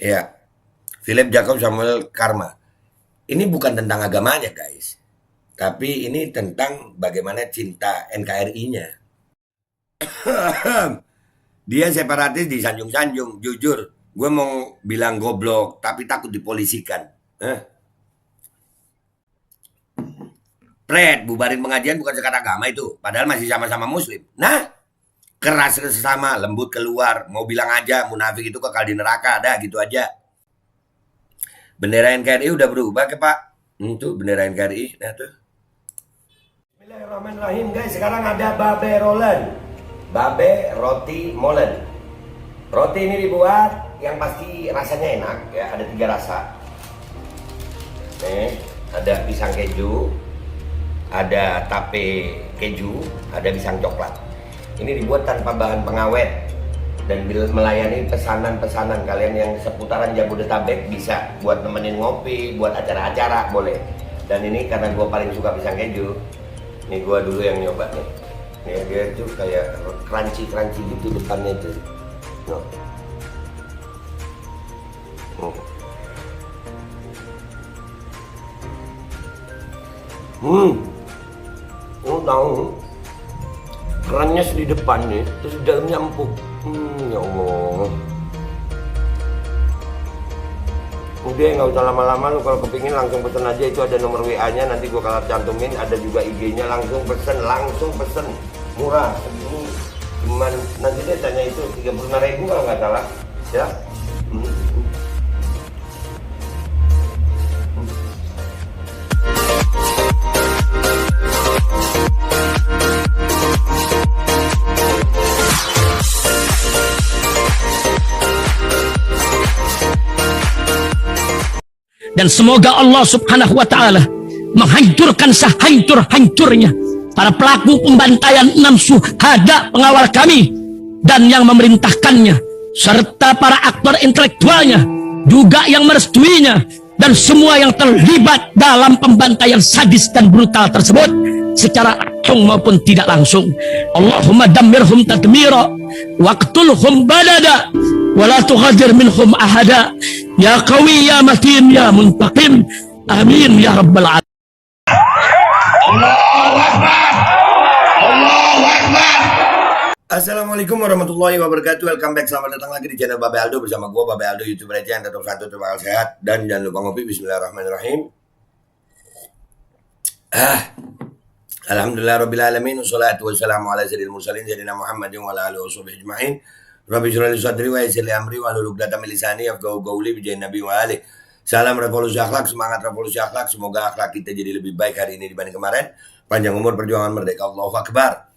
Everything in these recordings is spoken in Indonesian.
Ya, Philip Jacob Samuel Karma. Ini bukan tentang agamanya, guys. Tapi ini tentang bagaimana cinta NKRI-nya. Dia separatis disanjung-sanjung. Jujur, gue mau bilang goblok, tapi takut dipolisikan. Eh? Pret, bubarin pengajian bukan sekat agama itu. Padahal masih sama-sama muslim. Nah, keras sesama, lembut keluar. Mau bilang aja, munafik itu kekal di neraka. Dah, gitu aja. Bendera NKRI udah berubah ke Pak? Tuh bendera NKRI. Nah tuh. Bismillahirrahmanirrahim guys. Sekarang ada babe rolen. Babe roti molen. Roti ini dibuat yang pasti rasanya enak ya. Ada 3 rasa. Nih, ada pisang keju, ada tape keju, ada pisang coklat. Ini dibuat tanpa bahan pengawet dan melayani pesanan-pesanan kalian yang seputaran Jabodetabek. Bisa buat nemenin ngopi, buat acara-acara boleh. Dan ini karena gue paling suka pisang keju, ini gue dulu yang nyoba nih. Nih dia tuh kayak crunchy gitu depannya tuh. No. Tahu kerannya di depan nih, terus di dalamnya empuk. Ya Allah. Udah nggak usah lama-lama, lu kalau kepingin langsung pesen aja, itu ada nomor WA-nya, nanti gua kalau cantumin, ada juga IG-nya, langsung pesen, murah segini, cuman nanti dia tanya itu 35.000 kalau nggak salah, ya. Dan semoga Allah subhanahu wa ta'ala menghancurkan sehancur-hancurnya para pelaku pembantaian 6 syuhada pengawal kami dan yang memerintahkannya, serta para aktor intelektualnya juga yang merestuinya, dan semua yang terlibat dalam pembantaian sadis dan brutal tersebut secara langsung maupun tidak langsung. Allahumma dammirhum tadmira waqtulhum badada wala tughadir minhum ahada ya qawi ya matin ya muntaqim, amin ya rabbal alamin. Allahu Akbar. Allahu Akbar. Assalamualaikum warahmatullahi wabarakatuh. Welcome back, selamat datang lagi di channel Babe Aldo bersama gue Babe Aldo, YouTuber aja yang tetap satu bakal sehat. Dan jangan lupa ngopi. Bismillahirrahmanirrahim. Alhamdulillah rabbil alamin, wassalatu wassalamu ala sayyidil mursalin sayyidina Muhammadin wa ala alihi washabihi ajmain. Rabbi shrah li sadri wa yassir li amri wahlul 'uqdatam min lisani yafqahu qawli bi nabi wa ali. Salam revolusi akhlak, semangat revolusi akhlak. Semoga akhlak kita jadi lebih baik hari ini dibanding kemarin. Panjang umur, perjuangan merdeka. Allahu Akbar.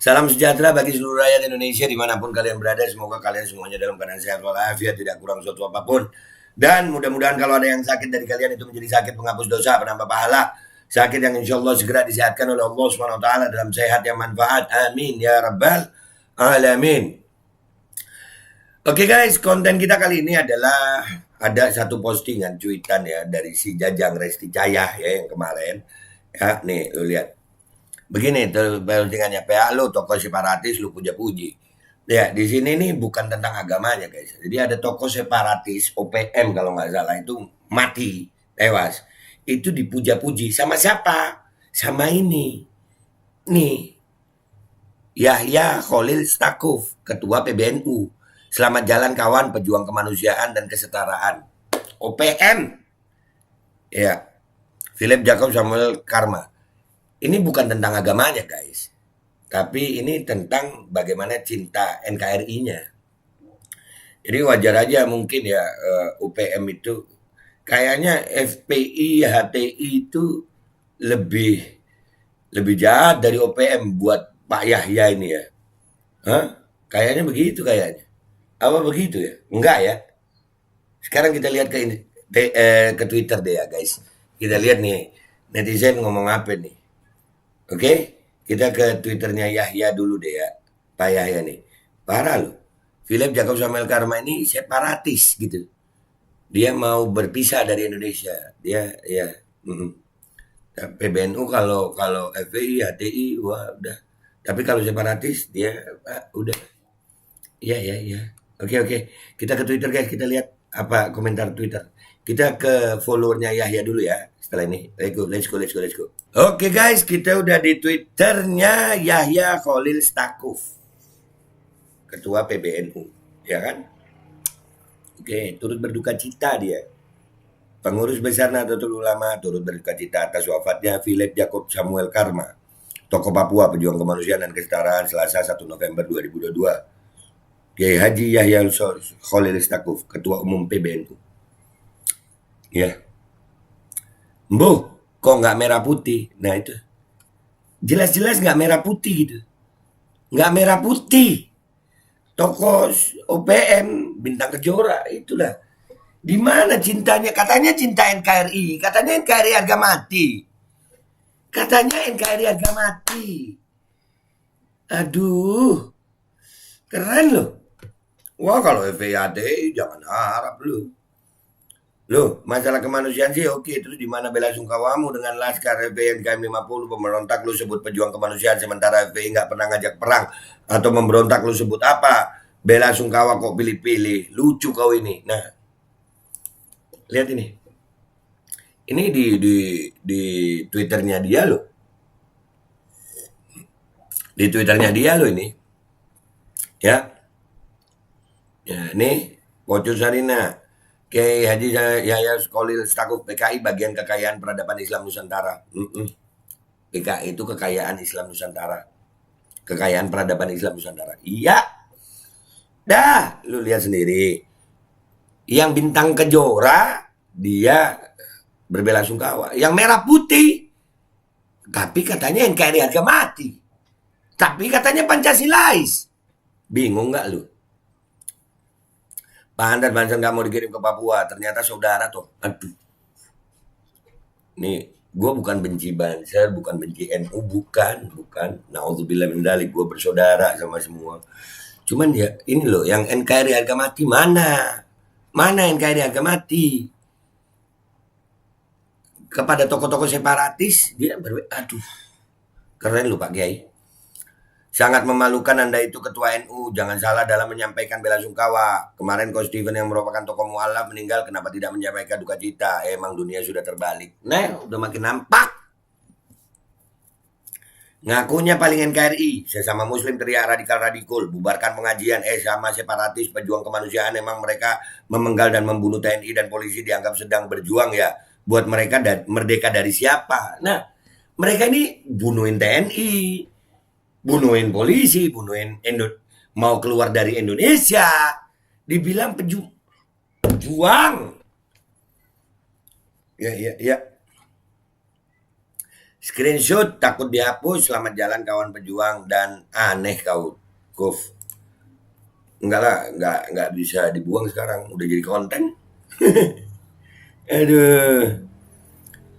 Salam sejahtera bagi seluruh rakyat Indonesia dimanapun kalian berada. Semoga kalian semuanya dalam keadaan sehat walafiat, tidak kurang suatu apapun. Dan mudah-mudahan kalau ada yang sakit dari kalian itu menjadi sakit penghapus dosa, penambah pahala. Sakit yang insya Allah segera disehatkan oleh Allah SWT dalam sehat yang manfaat. Amin ya rabbal alamin. Oke guys, konten kita kali ini adalah ada satu postingan cuitan ya dari si Jajang Resti Cayah ya yang kemarin. Ya, nih lu lihat. Begini tuh postingannya, PA lu tokoh separatis lu puja-puji. Ya, di sini nih bukan tentang agamanya guys. Jadi ada tokoh separatis OPM kalau nggak salah itu mati, tewas. Itu dipuja-puji sama siapa? Sama ini. Nih. Yahya Khalil Stakuf, Ketua PBNU. Selamat jalan kawan, pejuang kemanusiaan dan kesetaraan. OPM. Ya. Philip Jacob Samuel Karma. Ini bukan tentang agamanya guys. Tapi ini tentang bagaimana cinta NKRI-nya. Jadi wajar aja mungkin ya UPM itu kayaknya FPI, HTI itu lebih jahat dari OPM buat Pak Yahya ini ya. Hah? Kayaknya begitu kayaknya. Apa begitu ya? Enggak ya. Sekarang kita lihat ke Twitter deh ya guys. Kita lihat nih netizen ngomong apa nih. Oke? Kita ke Twitternya Yahya dulu deh ya. Pak Yahya nih. Parah loh. Philip Jacob Samuel Karma ini separatis gitu. Dia mau berpisah dari Indonesia. Dia ya PBNU kalau FPI, HTI wah udah. Tapi kalau separatis dia udah. Iya. Oke. Kita ke Twitter guys, kita lihat apa komentar Twitter. Kita ke followernya Yahya dulu ya. Setelah ini, let's go. Oke guys, kita udah di Twitternya Yahya Khalil Stakuf, Ketua PBNU, ya kan? Oke, turut berduka cita dia. Pengurus besar Nahdlatul Ulama turut berduka cita atas wafatnya Philip Jacob Samuel Karma, tokoh Papua, pejuang kemanusiaan dan kesetaraan, Selasa 1 November 2022. Kiai Haji Yahya Khalil Stakuf, Ketua Umum PBNU. Ya. Mbo, kok nggak merah putih? Nah itu. Jelas-jelas nggak merah putih gitu. Nggak merah putih. Tokoh OPM, Bintang Kejora, itulah. Di mana cintanya? Katanya cinta NKRI. Katanya NKRI harga mati. Aduh. Keren loh. Wah kalau FPI jangan harap lu. Loh, masalah kemanusiaan sih oke. Terus di mana bela sungkawamu dengan Laskar FPI NKM 50 pemberontak lu sebut pejuang kemanusiaan sementara FPI nggak pernah ngajak perang atau memberontak lu sebut apa? Bela sungkawa kok pilih-pilih. Lucu kau ini. Nah, lihat ini. Ini di Twitternya dia loh. Di Twitternya dia loh ini. Ya. Ya, ini Bocor Sarina. Kiai Haji Yahya Khalil Stakuf PKI bagian kekayaan peradaban Islam Nusantara. PKI itu kekayaan Islam Nusantara. Kekayaan peradaban Islam Nusantara. Iya. Dah, lu lihat sendiri. Yang Bintang Kejora dia berbela sungkawa. Yang merah putih tapi katanya NKRI harga mati. Tapi katanya Pancasilais. Bingung nggak lu? Pak Handar Bansen nggak mau dikirim ke Papua, ternyata saudara tuh. Aduh. Nih, gue bukan benci Banser, bukan benci NU, bukan. Nauzubillah min dzalik, gue bersaudara sama semua. Cuman ya ini loh, yang NKRI harga mati mana? Mana NKRI harga mati? Kepada tokoh-tokoh separatis, dia aduh. Keren lu Pak Kiai. Sangat memalukan Anda itu ketua NU. Jangan salah dalam menyampaikan bela sungkawa. Kemarin Coach Steven yang merupakan tokoh mualaf meninggal. Kenapa tidak menyampaikan duka cita? Emang dunia sudah terbalik. Nah, udah makin nampak. Ngakunya paling NKRI. Sesama muslim teriak radikal-radikul. Bubarkan pengajian. Sama separatis pejuang kemanusiaan. Emang mereka memenggal dan membunuh TNI dan polisi dianggap sedang berjuang ya. Buat mereka merdeka dari siapa? Nah, mereka ini bunuhin TNI. Bunuhin polisi, mau keluar dari Indonesia, dibilang pejuang. Ya. Screenshot takut dihapus, selamat jalan kawan pejuang dan aneh kau, Kuf. Enggak lah, enggak bisa dibuang sekarang, udah jadi konten. Aduh.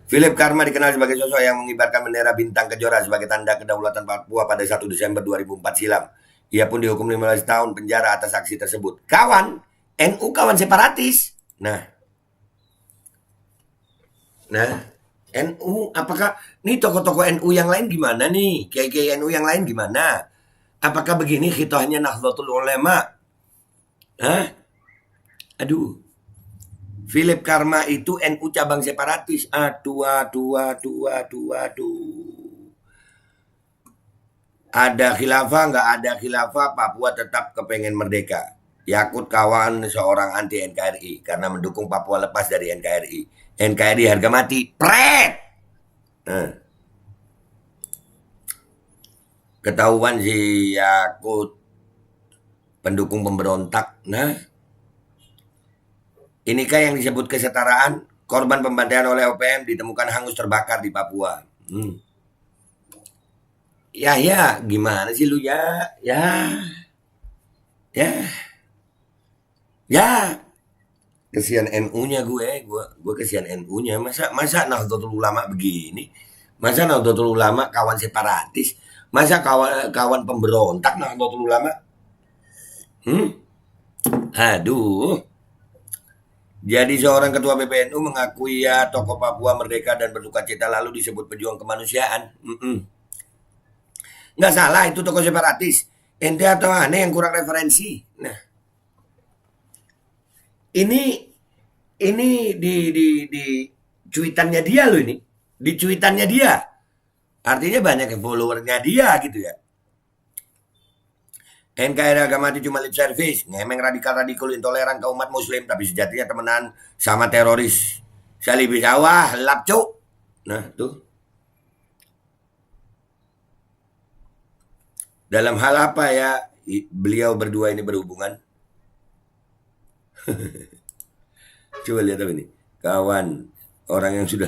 Philip Karma dikenal sebagai sosok yang mengibarkan bendera Bintang Kejora sebagai tanda kedaulatan Papua pada 1 Desember 2004 silam. Ia pun dihukum 15 tahun penjara atas aksi tersebut. Kawan, NU kawan separatis. Nah, NU apakah nih tokoh-tokoh NU yang lain gimana nih? Kiai-kiai NU yang lain gimana? Apakah begini khitohnya Nahdlatul Ulama? Hah? Aduh. Philip Karma itu NU cabang separatis. Aduh. Ada khilafah, nggak ada khilafah, Papua tetap kepengen merdeka. Yakut kawan seorang anti NKRI karena mendukung Papua lepas dari NKRI. NKRI harga mati. Pret! Ketahuan si Yakut pendukung pemberontak. Nah, inikah yang disebut kesetaraan? Korban pembantaian oleh OPM ditemukan hangus terbakar di Papua. Ya, gimana sih lu ya? Kesian NU-nya gue kesian NU-nya. Masa Nahdlatul Ulama begini? Masa Nahdlatul Ulama kawan separatis? Masa kawan pemberontak Nahdlatul Ulama? Aduh. Jadi seorang ketua PBNU mengakui ya tokoh Papua merdeka dan berduka cita lalu disebut pejuang kemanusiaan. Nggak salah itu tokoh separatis. Ente atau aneh yang kurang referensi. Nah, Ini di cuitannya dia loh ini. Di cuitannya dia. Artinya banyak followernya dia gitu ya. NKRI agama itu cuma lip service, ngemeng radikal-radikal intoleran ke umat muslim, tapi sejatinya temenan sama teroris. Saya lebih sawah, lap cuk. Nah tuh. Dalam hal apa ya beliau berdua ini berhubungan? Coba lihat apa ini. Kawan, orang yang sudah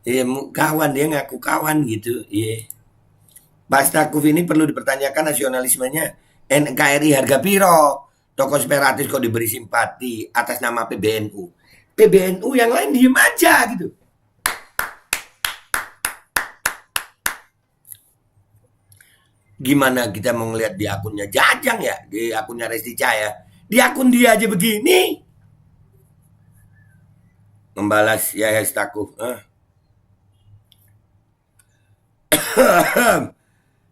iya kawan, dia ngaku kawan gitu. Iya. Pak Stakuf ini perlu dipertanyakan nasionalismenya. NKRI harga piro? Tokoh separatis kok diberi simpati atas nama PBNU. PBNU yang lain diem aja gitu. Gimana kita mau ngeliat di akunnya Jajang ya, di akunnya Resti Cahaya, di akun dia aja begini. Membalas ya Stakuf.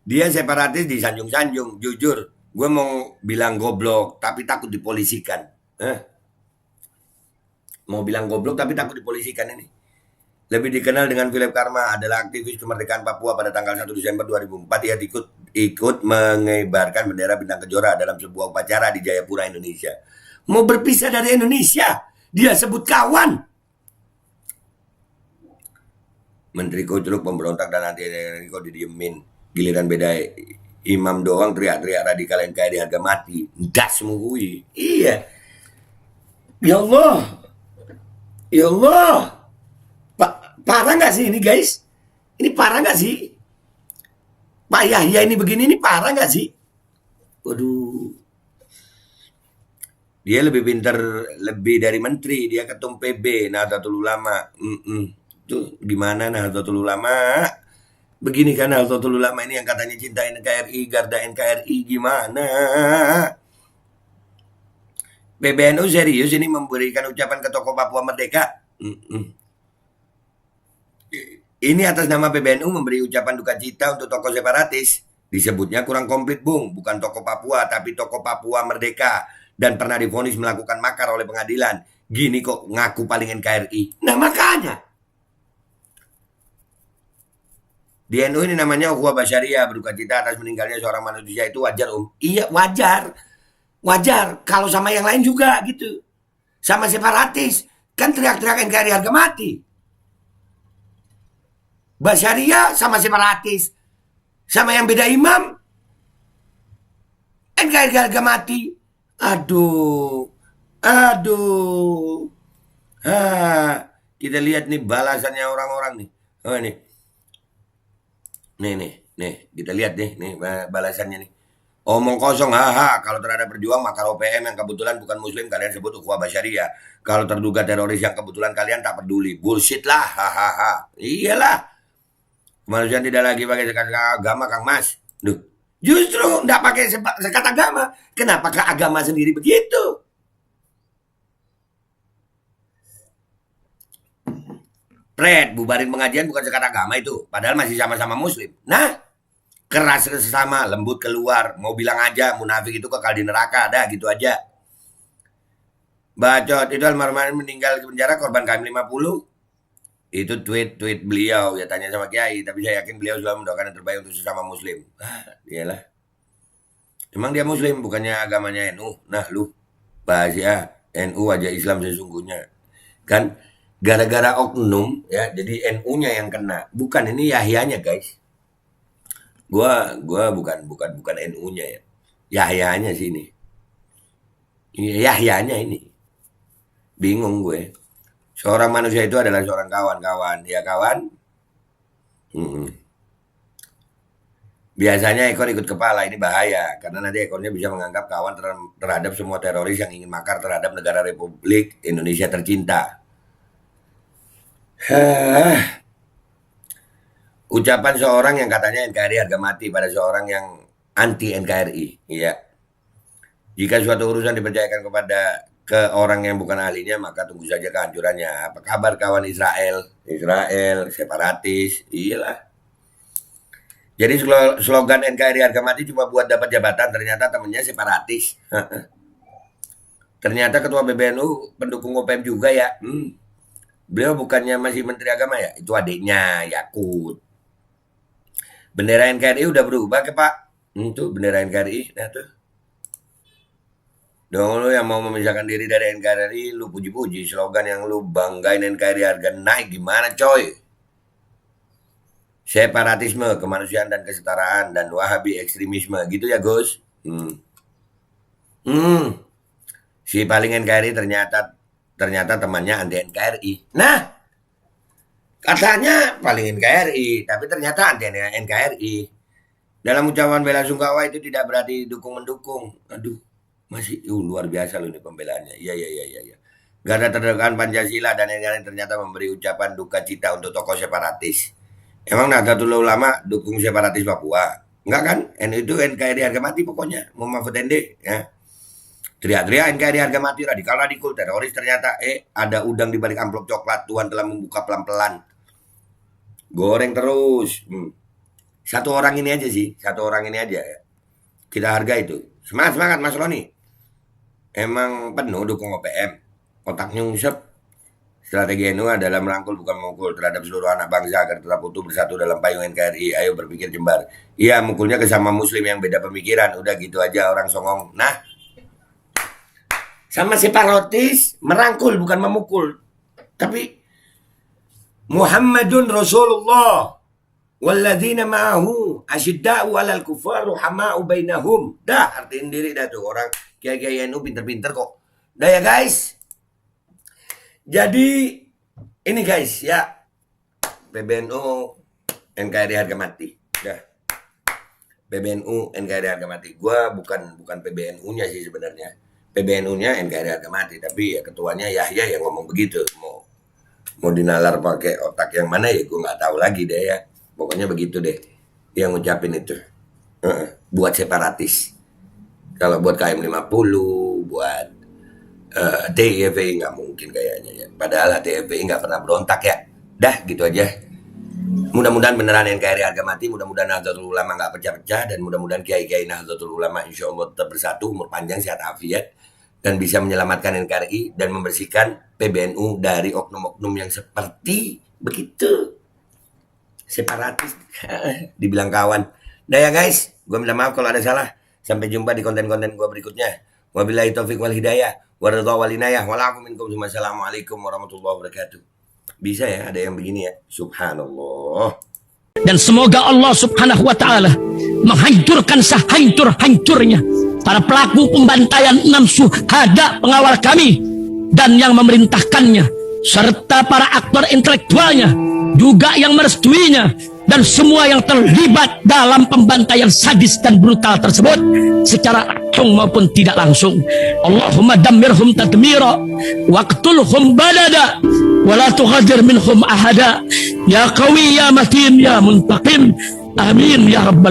Dia separatis disanjung-sanjung. Jujur, gue mau bilang goblok, tapi takut dipolisikan. Mau bilang goblok, tapi takut dipolisikan ini. Lebih dikenal dengan Philip Karma, adalah aktivis kemerdekaan Papua pada tanggal 1 Desember 2004. Dia ikut mengibarkan bendera bintang kejora dalam sebuah upacara di Jayapura, Indonesia. Mau berpisah dari Indonesia, dia sebut kawan. Menteri Kucluk pemberontak dan anti kok didiemin. Giliran beda imam doang teriak-teriak radikal NKRI harga mati. Das mengui. Iya. Ya Allah. Ya Allah. Parah nggak sih ini guys? Ini parah nggak sih? Pak Yahya ini begini, ini parah nggak sih? Waduh. Dia lebih pintar, lebih dari menteri. Dia ketum PB, Nahdlatul Ulama. Tuh gimana Nahdlatul Ulama? Begini kan Nahdlatul Ulama ini yang katanya cinta NKRI, Garda NKRI, gimana? PBNU serius ini memberikan ucapan ke tokoh Papua Merdeka? Ini atas nama PBNU memberi ucapan duka cita untuk tokoh separatis. Disebutnya kurang komplit, Bung. Bukan tokoh Papua, tapi tokoh Papua Merdeka. Dan pernah divonis melakukan makar oleh pengadilan. Gini kok ngaku paling NKRI. Nah makanya. Di NU ini namanya ukhuwah basyariah, berduka cita atas meninggalnya seorang manusia itu wajar, Iya, wajar. Wajar. Kalau sama yang lain juga gitu. Sama separatis. Kan teriak-teriak NKRI harga mati. Basyariah sama separatis. Sama yang beda imam. NKRI harga mati. Aduh. Kita lihat nih balasannya orang-orang nih. Oh ini. Nih, kita lihat nih balasannya nih. Omong kosong, kalau terhadap berjuang maka OPM yang kebetulan bukan muslim kalian sebut ukhuwah basyariah. Kalau terduga teroris yang kebetulan kalian tak peduli. Bullshit lah, Iyalah. Kemanusiaan tidak lagi pakai sekat agama, Kang Mas. Duh, justru tidak pakai sekat agama. Kenapa ke agama sendiri begitu? Pret, bubarin pengajian bukan sekat agama itu. Padahal masih sama-sama muslim. Nah, keras sesama, lembut keluar. Mau bilang aja, munafik itu kekal di neraka. Dah, gitu aja. Bacot, itu almarhum meninggal di penjara, korban KM50. Itu tweet beliau, ya tanya sama Kiai. Tapi saya yakin beliau selalu mendoakan yang terbaik untuk sesama muslim. Iyalah. Emang dia muslim, bukannya agamanya NU. Nah, lu bahas ya, NU wajah Islam sesungguhnya. Kan gara-gara oknum ya, jadi NU-nya yang kena. Bukan, ini Yahyanya, guys. Gua bukan NU-nya ya. Yahyanya sih ini. Yahyanya ini. Bingung gue. Seorang manusia itu adalah seorang kawan-kawan. Ya kawan? Biasanya ekor ikut kepala, ini bahaya. Karena nanti ekornya bisa menganggap kawan terhadap semua teroris yang ingin makar terhadap negara Republik Indonesia tercinta. Ucapan seorang yang katanya NKRI harga mati pada seorang yang anti NKRI. Iya. Jika suatu urusan dipercayakan ke orang yang bukan ahlinya, maka tunggu saja kehancurannya. Apa kabar kawan Israel, separatis, iyalah. Jadi slogan NKRI harga mati cuma buat dapat jabatan, ternyata temennya separatis. Ternyata ketua PBNU pendukung OPM juga ya. Beliau bukannya masih Menteri Agama ya? Itu adiknya, Yakut. Bendera NKRI udah berubah ke Pak? Tuh bendera NKRI. Nah tuh. Dong lu yang mau memisahkan diri dari NKRI, lu puji-puji. Slogan yang lu banggain NKRI harga naik gimana coy? Separatisme, kemanusiaan dan kesetaraan, dan Wahabi ekstremisme. Gitu ya Gus? Si paling NKRI ternyata temannya anti NKRI. Nah, katanya paling NKRI, tapi ternyata anti NKRI. Dalam ucapan bela sungkawa itu tidak berarti dukung-mendukung. Aduh, masih luar biasa loh ini pembelaannya. Iya. Garda terdepan Pancasila dan NKRI ternyata memberi ucapan duka cita untuk tokoh separatis. Emang Nahdlatul Ulama dukung separatis Papua? Enggak kan? NU itu NKRI harga mati pokoknya. Mau Mahfud MD ya. Teriak-teriak NKRI harga mati, radikal teroris, ternyata ada udang di balik amplop coklat. Tuhan telah membuka pelan-pelan. Goreng terus. Satu orang ini aja sih, ya. Kita harga itu. Semangat Mas Roni. Emang penuh dukung OPM. Otaknya ngusep. Strategi NU adalah merangkul bukan memukul terhadap seluruh anak bangsa agar tetap utuh bersatu dalam payung NKRI. Ayo berpikir jembar. Iya, mukulnya ke sama muslim yang beda pemikiran. Udah gitu aja orang songong. Nah, sama separatis merangkul bukan memukul. Tapi Muhammadun Rasulullah walladzina ma'ahu asyidda'u 'alal kuffar ruhama'u bainahum. Dah artiin diri dah tuh orang kiai-kiai NU pinter-pinter kok. Dah ya guys. Jadi ini guys ya, PBNU NKRI harga mati. Dah. PBNU NKRI harga mati. Gua bukan PBNU-nya sih sebenarnya. PBNU-nya NKRI harga mati, tapi ya ketuanya Yahya yang ngomong begitu. Mau dinalar pakai otak yang mana ya gue nggak tahu lagi deh ya. Pokoknya begitu deh yang ngucapin itu. Buat separatis. Kalau buat KM50, buat TIV nggak mungkin kayaknya ya. Padahal TIV nggak pernah berontak ya. Dah gitu aja. Mudah-mudahan beneran NKRI harga mati, mudah-mudahan Nahdlatul Ulama nggak pecah-pecah, dan mudah-mudahan kiai-kiai Nahdlatul Ulama insya Allah tetap bersatu, umur panjang, sehat afiat, dan bisa menyelamatkan NKRI dan membersihkan PBNU dari oknum-oknum yang seperti begitu. Separatis, dibilang kawan. Nah ya guys, gue minta maaf kalau ada salah. Sampai jumpa di konten-konten gue berikutnya. Wabillahi taufiq wal hidayah, waridha wal inayah, walakum minkum. Wassalamualaikum warahmatullahi wabarakatuh. Bisa ya ada yang begini ya. Subhanallah. Dan semoga Allah subhanahu wa ta'ala menghancurkan sehancur-hancurnya para pelaku pembantaian 6 syuhada pengawal kami dan yang memerintahkannya, serta para aktor intelektualnya juga yang merestuinya, dan semua yang terlibat dalam pembantaian sadis dan brutal tersebut secara langsung maupun tidak langsung. Allahumma dammirhum tadmira waqtulhum badada wala tughadir minhum ahada ya qawi ya matin ya muntaqim. Amin ya rabbal